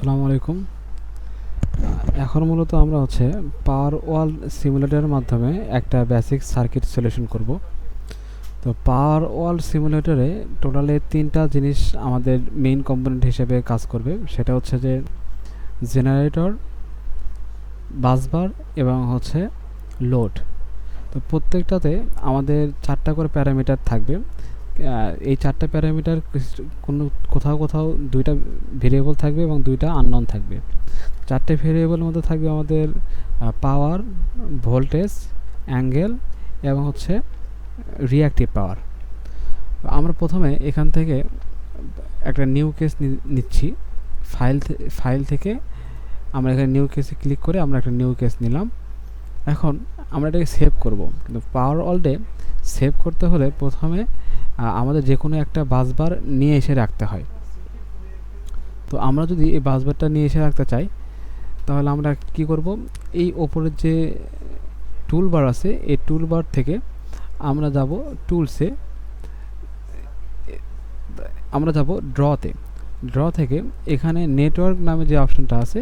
আসসালামু আলাইকুম। এখন মূলত আমরা পাওয়ার ওয়াল সিমুলেটরের মাধ্যমে একটা বেসিক সার্কিট সলিউশন করব। তো পাওয়ার ওয়াল সিমুলেটরে টোটালি তিনটা জিনিস আমাদের মেইন কম্পোনেন্ট হিসেবে কাজ করবে। সেটা হচ্ছে যে জেনারেটর, বাসবার এবং লোড। তো প্রত্যেকটাতে আমাদের চারটা করে প্যারামিটার থাকবে। এই চারটা প্যারামিটার কোথাও কোথাও দুইটা ভেরিয়েবল থাকবে এবং দুইটা আননোন থাকবে। চারটে ভেরিয়েবলের মধ্যে থাকবে আমাদের পাওয়ার, ভোল্টেজ, অ্যাঙ্গেল এবং রিঅ্যাক্টিভ পাওয়ার। আমরা প্রথমে এখান থেকে একটা নিউ কেস নিচ্ছি। ফাইল থেকে আমরা এখানে নিউ কেসে ক্লিক করে আমরা একটা নিউ কেস নিলাম। এখন আমরা এটাকে সেভ করব, কিন্তু পাওয়ার ওয়ার্ল্ডে সেভ করতে হলে প্রথমে আমাদের যে কোনো একটা বাসবার নিয়ে এসে রাখতে হয়। তো আমরা যদি এই বাসবারটা নিয়ে এসে রাখতে চাই তাহলে আমরা কি করব, এই ওপরের যে টুলবার আছে এই টুলবার থেকে আমরা যাব টুলসে, আমরা যাব ড্র থেকে এখানে নেটওয়ার্ক নামে যে অপশনটা আছে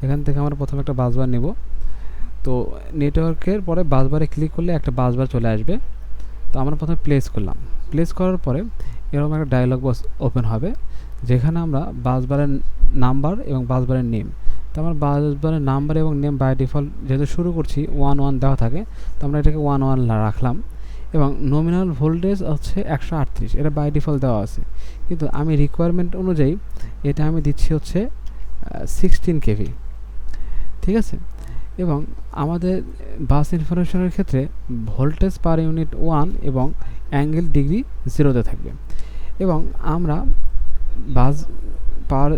এখান থেকে আমরা প্রথমে একটা বাসবার নেব। তো নেটওয়ার্কের পরে বাসবারে ক্লিক করলে একটা বাসবার চলে আসবে। তো আমরা প্রথমে প্লেস করলাম। প্লেস করার পরে এরকম একটা ডায়লগ বক্স ওপেন হবে, যেখানে আমরা বাসবারের নাম্বার এবং বাসবারের নেম, তো আমরা বাসবারের নাম্বার এবং নেম বাই ডিফল্ট যেহেতু শুরু করছি 1 দেওয়া থাকে, তো আমরা এটাকে 1 রাখলাম। এবং নমিনাল ভোল্টেজ 138, এটা বাই ডিফল্ট দেওয়া আছে, কিন্তু আমি রিকোয়ারমেন্ট অনুযায়ী এটা আমি দিচ্ছি 16 কেভি। ঠিক আছে। এবং আমাদের বাস ইনফরমেশনের ক্ষেত্রে ভোল্টেজ পার ইউনিট 1 এবং অ্যাঙ্গেল ডিগ্রি 0-তে থাকবে। এবং আমরা বাস পাওয়ার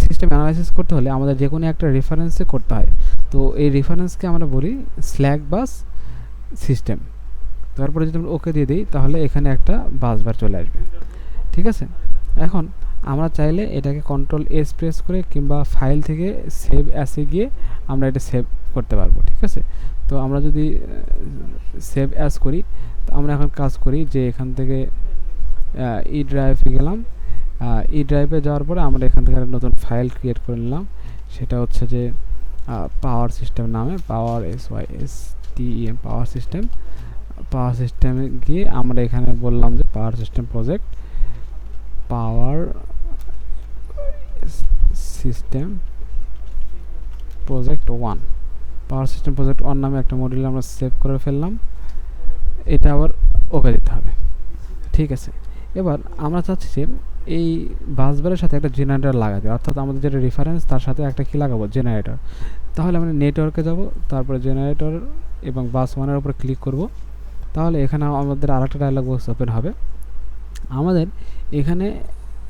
সিস্টেম অ্যানালাইসিস করতে হলে আমাদের যে কোনো একটা রেফারেন্সে করতে হয়। তো এই রেফারেন্সকে আমরা বলি স্ল্যাক বাস সিস্টেম। তারপরে যদি আমরা ওকে দিয়ে দিই তাহলে এখানে একটা বাসবার চলে আসবে। ঠিক আছে। এখন আমরা চাইলে এটাকে কন্ট্রোল এস প্রেস করে কিংবা ফাইল থেকে সেভ অ্যাসে গিয়ে আমরা এটা সেভ করতে পারবো। ঠিক আছে। তো আমরা যদি সেভ অ্যাস করি, তো আমরা এখন কাজ করি যে এখান থেকে ই ড্রাইভে গেলাম। ই ড্রাইভে যাওয়ার পরে আমরা এখান থেকে একটা নতুন ফাইল ক্রিয়েট করে নিলাম। সেটা যে পাওয়ার সিস্টেম নামে, পাওয়ার SYSTEM পাওয়ার সিস্টেম। পাওয়ার সিস্টেমে গিয়ে আমরা এখানে বললাম যে power system project, power system project 1, power system project 1 নামে একটা মডিউল আমরা সেভ করে ফেললাম। এটা আবার ওকে দিতে হবে। ঠিক আছে। এবার আমরা চাচ্ছি যে এই বাসবারের সাথে একটা জেনারেটর লাগাতে, অর্থাৎ আমাদের যেটা রেফারেন্স তার সাথে একটা কি লাগাবো, জেনারেটর। তাহলে আমরা নেটওয়ার্কে যাব, তারপরে জেনারেটর এবং বাস 1-এর উপর ক্লিক করব। তাহলে এখানে আমাদের আরেকটা ডায়লগ বক্স ওপেন হবে। আমাদের এখানে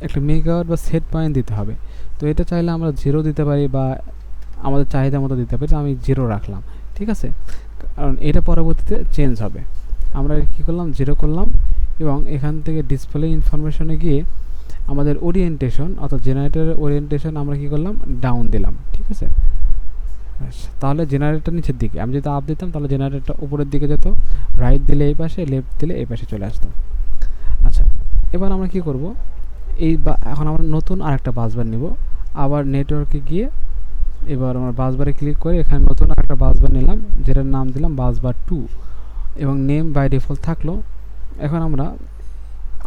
একটা মেগাওয়াট বা সেট পয়েন্ট দিতে হবে। তো এটা চাইলে আমরা 0 দিতে পারি বা আমাদের চাহিদা মতো দিতে পারি। আমি 0 রাখলাম। ঠিক আছে। কারণ এটা পরবর্তীতে চেঞ্জ হবে। আমরা কী করলাম, 0 করলাম এবং এখান থেকে ডিসপ্লে ইনফরমেশনে গিয়ে আমাদের ওরিয়েন্টেশন অর্থাৎ জেনারেটরের ওরিয়েন্টেশন আমরা কী করলাম, ডাউন দিলাম। ঠিক আছে। তাহলে জেনারেটর নিচের দিকে, আমি যদি আপ দিতাম তাহলে জেনারেটরটা উপরের দিকে যেত, রাইট দিলে এই পাশে, লেফট দিলে এই পাশে চলে আসতো। আচ্ছা, এবার আমরা কি করব, এখন আমরা নতুন আরেকটা বাসবার নিব। আবার নেটওয়ার্কে গিয়ে এবার আমরা বাসবারে ক্লিক করে এখানে নতুন আরেকটা বাসবার নিলাম, যেটার নাম দিলাম বাসবার 2 এবং নেম বাই ডিফল্ট থাকলো। এখন আমরা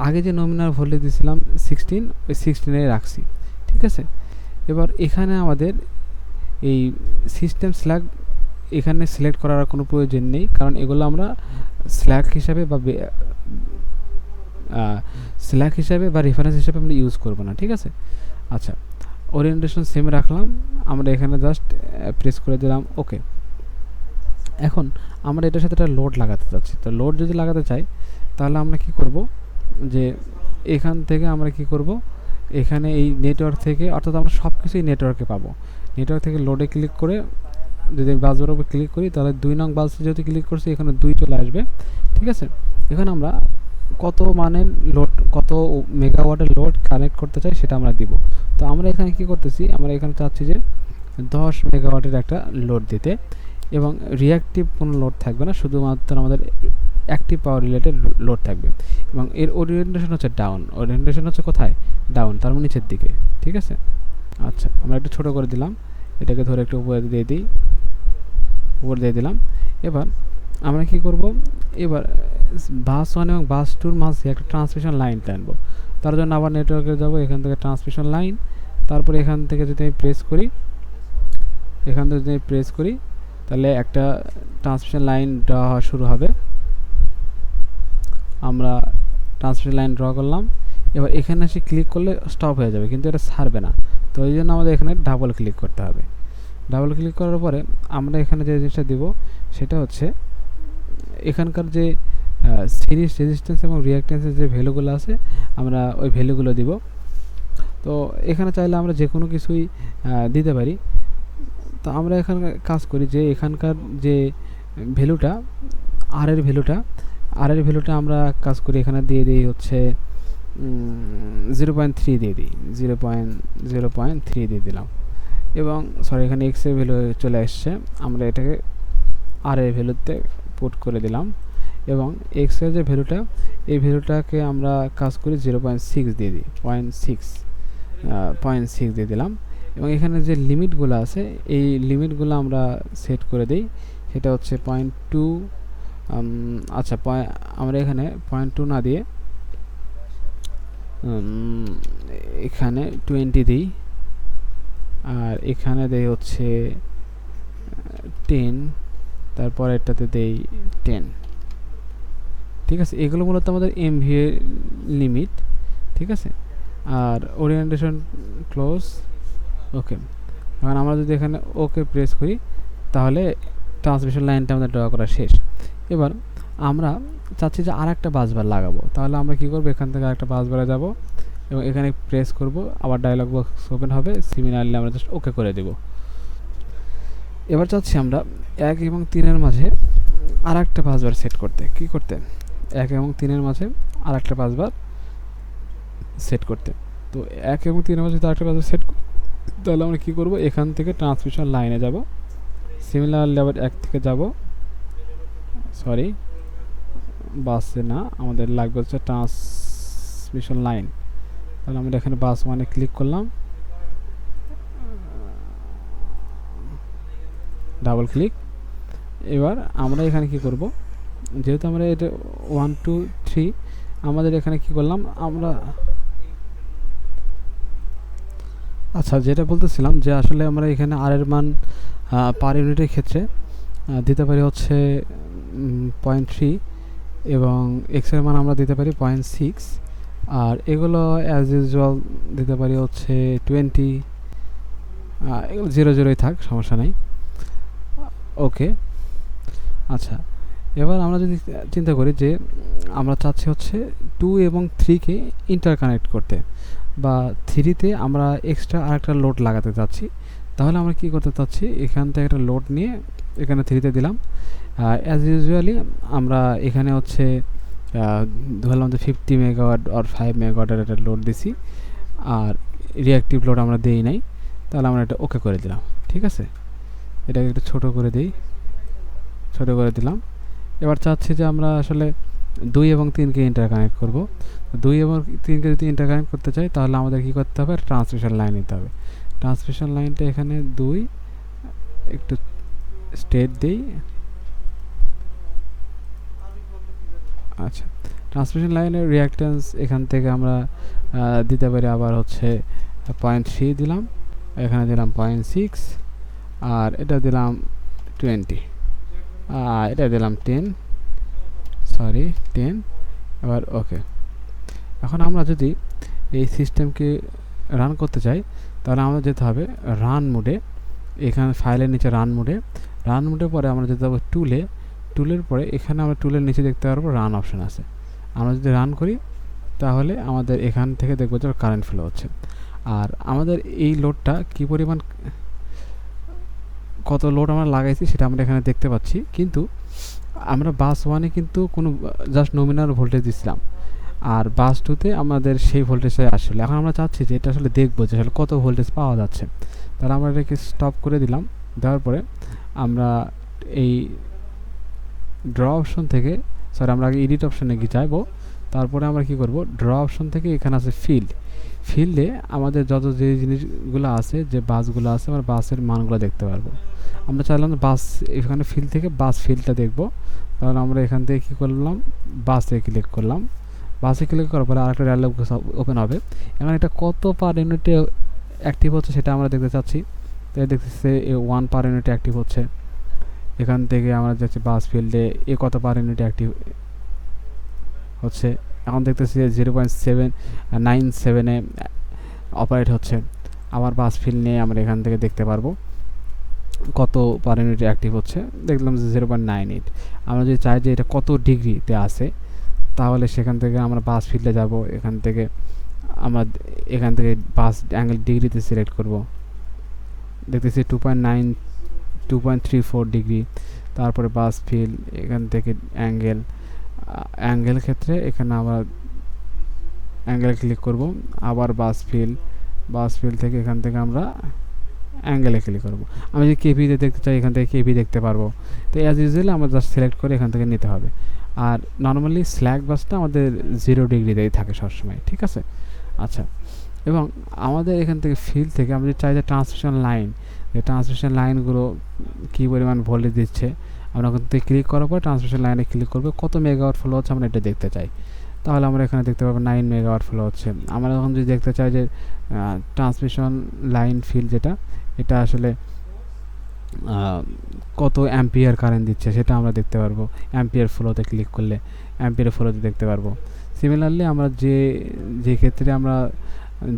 আগে যে নমিনাল ভোল্টেজ দিয়েছিলাম 16, ওই 16 রাখছি। ঠিক আছে। এবার এখানে আমাদের এই সিস্টেম স্ল্যাক এখানে সিলেক্ট করার কোনো প্রয়োজন নেই, কারণ এগুলো আমরা স্ল্যাক হিসাবে বা রেফারেন্স হিসাবে আমরা ইউজ করব না। ঠিক আছে। আচ্ছা, ওরিয়েন্টেশন সেম রাখলাম। আমরা এখানে জাস্ট প্রেস করে দিলাম ওকে। এখন আমরা এটার সাথে একটা লোড লাগাতে চাচ্ছি। তো লোড যদি লাগাতে চাই তাহলে আমরা কি করব, যে এখান থেকে আমরা কি করব, এখানে এই নেটওয়ার্ক থেকে, অর্থাৎ আমরা সব কিছুই নেটওয়ার্কে পাবো। নেটওয়ার্ক থেকে লোডে ক্লিক করে যদি বাসবার উপর ক্লিক করি তাহলে 2 নং বাস যেহেতু ক্লিক করছি এখানে 2 চলে আসবে। ঠিক আছে। এখানে আমরা কত মানের লোড, কত মেগাওয়াটের লোড কানেক্ট করতে চাই সেটা আমরা দিব। তো আমরা এখানে কি করতেছি, আমরা এখানে চাচ্ছি যে 10 মেগাওয়াটের একটা লোড দিতে, এবং রিঅ্যাক্টিভ কোনো লোড থাকবে না, শুধুমাত্র আমাদের অ্যাক্টিভ পাওয়ার রিলেটেড লোড থাকবে। এবং এর ওরিয়েন্টেশন ডাউন। ওরিয়েন্টেশন কোথায়, ডাউন, তার মানে নিচের দিকে। ঠিক আছে। আচ্ছা, আমরা একটু ছোট করে দিলাম, এটাকে ধরে একটু উপরে দিয়ে দিই, উপরে দিয়ে দিলাম। এবার আমরা কি করব, এবার বাস 1 এবং বাস 2 মাঝে একটা ট্রান্সমিশন লাইন টানবো। তার জন্য আবার নেটওয়ার্কে যাব, এখান থেকে ট্রান্সমিশন লাইন, তারপরে এখান থেকে যদি আমি প্রেস করি, এখান থেকে যদি আমি প্রেস করি, তাহলে একটা ট্রান্সমিশন লাইন ড্র হওয়া শুরু হবে। আমরা ট্রান্সমিশন লাইন ড্র করলাম। এবার এখানে এসে ক্লিক করলে স্টপ হয়ে যাবে, কিন্তু এটা ছাড়বে না। তো এই জন্য আমাদের এখানে ডাবল ক্লিক করতে হবে। ডাবল ক্লিক করার পরে আমরা এখানে যে জিনিসটা দিব সেটা হচ্ছে এখানকার যে সিরিজ রেজিস্ট্যান্স এবং রিঅ্যাকট্যান্সের যে ভ্যালুগুলো আছে আমরা ওই ভ্যালুগুলো দিব। তো এখানে চাইলে আমরা যে কোনো কিছুই দিতে পারি। তো আমরা এখানে কাজ করি যে এখানকার যে ভ্যালুটা আর এর ভ্যালুটা আমরা কাজ করি এখানে দিয়ে দিই হচ্ছে 0.3 দিয়ে দিই, 0.3 দিয়ে দিলাম। এবং সরি, এখানে এক্স এর ভ্যালু চলে আসছে, আমরা এটাকে আর এর ভ্যালুতে পুট করে দিলাম। এবং এক্স এর যে ভ্যালুটা, এই ভ্যালুটাকে আমরা কাজ করি 0.6 দিয়ে দিই, 0.6 দিয়ে দিলাম। এবং এখানে যে লিমিটগুলো আছে এই লিমিটগুলো আমরা সেট করে দিই, সেটা হচ্ছে 0.2। আচ্ছা, আমরা এখানে 0.2 না দিয়ে এখানে 20 দিই, আর এখানে দেই হচ্ছে 10, তারপর এটাতে দেই 10। ঠিক আছে, এগুলো মূলত আমাদের এমভি এর লিমিট। ঠিক আছে, আর ওরিয়েন্টেশন ক্লোজ, ওকে। এখন আমরা যদি এখানে ওকে প্রেস করি তাহলে ট্রান্সমিশন লাইনটা আমাদের ড্র করা শেষ। এবার আমরা চাচ্ছি যে আর একটা বাসবার লাগাবো, তাহলে আমরা কি করব, এখান থেকে আরেকটা বাসবারে যাব এবং এখানে প্রেস করব, আবার ডায়লগ বক্স ওপেন হবে। সিমিলারলি আমরা জাস্ট ওকে করে দেব। এবার চাচ্ছি আমরা 1 এবং 3 এর মাঝে আর একটা বাসবার সেট করতে। কি করতে? 1 এবং 3 এর মাঝে আর একটা বাসবার সেট করতে। তো 1 এবং 3 এর মাঝে আর একটা বাসবার সেট, তাহলে আমরা কী করব, এখান থেকে ট্রান্সমিশন লাইনে যাব। সিমিলারলি আবার 1 থেকে যাব, সরি বাসে না, আমাদের লাগবে হচ্ছে ট্রান্সমিশন লাইন। তাহলে আমরা এখানে বাস 1-এ ক্লিক করলাম, ডাবল ক্লিক। এবার আমরা এখানে কি করব, যেহেতু আমরা এটা 1 2 3 আমাদের এখানে কি করলাম আমরা, আচ্ছা যেটা বলতেছিলাম যে আসলে আমরা এখানে আর এর মান পার ইউনিটের ক্ষেত্রে দিতে পারি হচ্ছে 0.3 এবং এক্স এর মান আমরা দিতে পারি 0.6, আর এগুলো অ্যাজ ইউজুয়াল দিতে পারি হচ্ছে 20। এগুলো 0 থাক, সমস্যা নেই। ওকে, আচ্ছা এবার আমরা যদি চিন্তা করি যে আমরা চাচ্ছি হচ্ছে 2 এবং 3-কে ইন্টারকানেক্ট করতে, বা 3-তে আমরা এক্সট্রা আরেকটা লোড লাগাতে চাচ্ছি, তাহলে আমরা কি করতে চাচ্ছি, এখান থেকে একটা লোড নিয়ে এখানে 3-তে দিলাম। অ্যাজ ইউজুয়ালি আমরা এখানে হচ্ছে ধরলাম যে 50 মেগাওয়াট আর 5 মেগাওয়াটের একটা লোড দিছি, আর রিঅ্যাক্টিভ লোড আমরা দেই নাই। তাহলে আমরা এটা ওকে করে দিলাম। ঠিক আছে, এটাকে একটু ছোট করে দিই, ছোট করে দিলাম। এবার চাচ্ছি যে আমরা আসলে 2 এবং 3-কে ইন্টারকানেক্ট করব। 2 এবং 3-কে যদি ইন্টারকানেক্ট করতে চাই তাহলে আমাদের কী করতে হবে, ট্রান্সমিশন লাইন নিতে হবে। ট্রান্সমিশন লাইনটা এখানে 2 একটু স্টেট দিই। আচ্ছা, ট্রান্সমিশন লাইনের রিঅ্যাকট্যান্স এখান থেকে আমরা দিতে পারি আবার হচ্ছে 0.3 দিলাম, এখানে দিলাম 0.6, আর এটা দিলাম 20, আর এটা দিলাম 10, সরি 10। এবার ওকে। এখন আমরা যদি এই সিস্টেমকে রান করতে চাই তাহলে আমরা যেতে হবে রান মোডে, এখানে ফাইলের নিচে রান মোডে পরে আমরা যেতে হবে টুলের পরে এখানে আমরা টুলের নিচে দেখতে পারবো রান অপশন আছে। আমরা যদি রান করি তাহলে আমাদের এখান থেকে দেখবো যে কারেন্ট ফ্লো হচ্ছে, আর আমাদের এই লোডটা কী পরিমাণ, কত লোড আমরা লাগাইছি সেটা আমরা এখানে দেখতে পাচ্ছি। কিন্তু আমরা বাস 1-এ কিন্তু কোনো জাস্ট নমিনাল ভোল্টেজ দিচ্ছিলাম, আর বাস 2-তে আমাদের সেই ভোল্টেজটাই আসলে। এখন আমরা চাচ্ছি যে এটা আসলে দেখবো যে আসলে কত ভোল্টেজ পাওয়া যাচ্ছে। তাহলে আমরা এটাকে স্টপ করে দিলাম। দেওয়ার পরে আমরা এই ড্র অপশন থেকে, সরি আমরা আগে এডিট অপশনে গিয়ে যাবো, তারপরে আমরা কি করব, ড্র অপশন থেকে এখানে আছে ফিল্ডে আমাদের যত যে জিনিসগুলো আছে, যে বাসগুলো আছে, আমরা বাসের মানগুলো দেখতে পারবো। আমরা চাইলাম বাস, এখানে ফিল্ড থেকে বাস ফিল্ডটা দেখবো। তাহলে আমরা এখান থেকে কী করলাম, বাসে ক্লিক করলাম। বাসে ক্লিক করার পরে আরেকটা ডায়ালগ ওপেন হবে। এখন এটা কত পার ইউনিটে অ্যাক্টিভ হচ্ছে সেটা আমরা দেখতে চাচ্ছি। তাই দেখতেছে 1 পার ইউনিটে অ্যাক্টিভ হচ্ছে। এখান থেকে আমরা যাচ্ছি বাস ফিল্ডে কত পার ইউনিটে অ্যাক্টিভ হচ্ছে। এখন দেখতেছি যে 0.797-এ অপারেট হচ্ছে। আবার বাস ফিল্ড নিয়ে আমরা এখান থেকে দেখতে পারবো কত পার ইউনিটে অ্যাক্টিভ হচ্ছে। দেখলাম যে 0.98। আমরা যদি চাই যে এটা কত ডিগ্রিতে আছে, তাহলে সেখান থেকে আমরা বাস ফিল্ডে যাব। এখান থেকে আমরা এখান থেকে বাস অ্যাঙ্গেল ডিগ্রিতে সিলেক্ট করব। দেখতেছি 2.34 ডিগ্রি। তারপরে বাস ফিল্ড, এখান থেকে অ্যাঙ্গেল ক্ষেত্রে এখানে আমরা অ্যাঙ্গেল ক্লিক করব। আবার বাস ফিল্ড থেকে এখান থেকে আমরা অ্যাঙ্গেলে ক্লিক করব। আমি যদি কেভিতে দেখতে চাই, এখান থেকে কেভি দেখতে পারবো। তো অ্যাজ ইউজুয়ালি আমরা জাস্ট সিলেক্ট করে এখান থেকে নিতে হবে। আর নর্মালি স্ল্যাক বাসটা আমাদের 0 ডিগ্রিতেই থাকে সবসময়, ঠিক আছে। আচ্ছা, এবং আমাদের এখান থেকে ফিল্ড থেকে আমরা যদি চাই যে ট্রান্সমিশন লাইনগুলো কী পরিমাণ ভোল্টেজ দিচ্ছে, আমরা ওখান থেকে ক্লিক করার পর ট্রান্সমিশন লাইনে ক্লিক করবো, কত মেগাওয়াট ফ্লো হচ্ছে আমরা এটা দেখতে চাই। তাহলে আমরা এখানে দেখতে পাবো 9 মেগাওয়াট ফ্লো হচ্ছে। আমরা এখন যদি দেখতে চাই যে ট্রান্সমিশন লাইন ফিল্ড যেটা, এটা আসলে কত অ্যাম্পিয়ার কারেন্ট দিচ্ছে সেটা আমরা দেখতে পারবো। অ্যাম্পিয়ার ফ্লোতে ক্লিক করলে অ্যাম্পিয়ার ফ্লোতে দেখতে পারবো। সিমিলারলি আমরা যে ক্ষেত্রে আমরা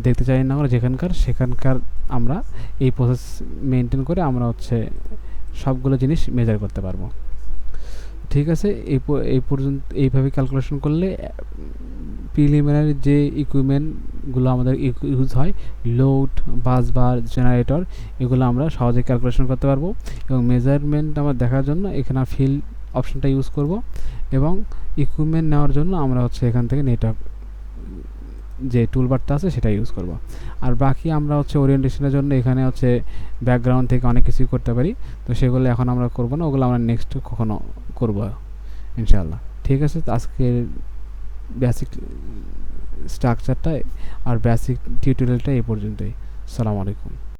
দেখতে চাই না, আমরা সেখানকার আমরা এই প্রসেস মেনটেন করে আমরা সবগুলো জিনিস মেজার করতে পারবো। ঠিক আছে, এই পর্যন্ত এইভাবে ক্যালকুলেশন করলে প্রিলিমিনারি যে ইকুইপমেন্টগুলো আমাদের ইউজ হয়, লোড, বাসবার, জেনারেটর, এগুলো আমরা সহজে ক্যালকুলেশন করতে পারবো। এবং মেজারমেন্ট আমরা দেখার জন্য এখানে ফিল্ড অপশনটা ইউজ করব, এবং ইকুইপমেন্ট নেওয়ার জন্য আমরা এখান থেকে নেটওয়ার্ক যে টুলবারটা আছে সেটা ইউজ করব। আর বাকি আমরা ওরিয়েন্টেশনের জন্য এখানে ব্যাকগ্রাউন্ড থেকে অনেক কিছুই করতে পারি। তো সেগুলো এখন আমরা করব না, ওগুলো আমরা নেক্সট কখনো করব ইনশাআল্লাহ। ঠিক আছে, আজকের বেসিক স্ট্রাকচারটা আর বেসিক টিউটোরিয়ালটা এই পর্যন্তই। আসসালামু আলাইকুম।